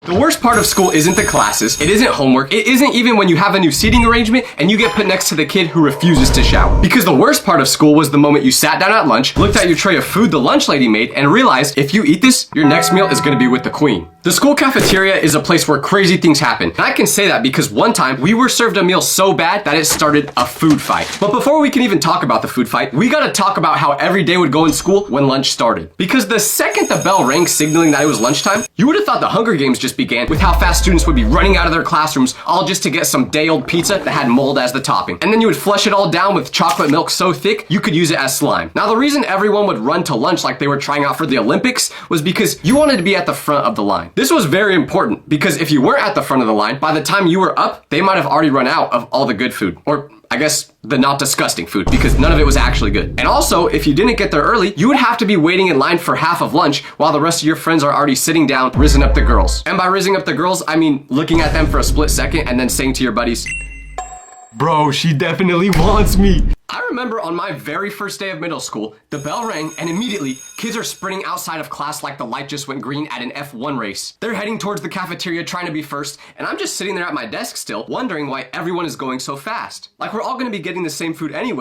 The worst part of school isn't the classes, it isn't homework, it isn't even when you have a new seating arrangement and you get put next to the kid who refuses to shower. Because the worst part of school was the moment you sat down at lunch, looked at your tray of food the lunch lady made, and realized if you eat this, your next meal is gonna be with the queen. The school cafeteria is a place where crazy things happen. And I can say that because one time we were served a meal so bad that it started a food fight. But before we can even talk about the food fight, we gotta talk about how every day would go in school when lunch started. Because the second the bell rang signaling that it was lunchtime, you would have thought the Hunger Games just began with how fast students would be running out of their classrooms all just to get some day-old pizza that had mold as the topping. And then you would flush it all down with chocolate milk so thick you could use it as slime. Now the reason everyone would run to lunch like they were trying out for the Olympics was because you wanted to be at the front of the line. This was very important because if you weren't at the front of the line, by the time you were up, they might have already run out of all the good food. Or I guess the not disgusting food, because none of it was actually good. And also, if you didn't get there early, you would have to be waiting in line for half of lunch while the rest of your friends are already sitting down, rizzing up the girls. And by rizzing up the girls, I mean looking at them for a split second and then saying to your buddies, "Bro, she definitely wants me." I remember on my very first day of middle school, the bell rang and immediately kids are sprinting outside of class like the light just went green at an F1 race. They're heading towards the cafeteria trying to be first, and I'm just sitting there at my desk still, wondering why everyone is going so fast. Like we're all gonna be getting the same food anyway.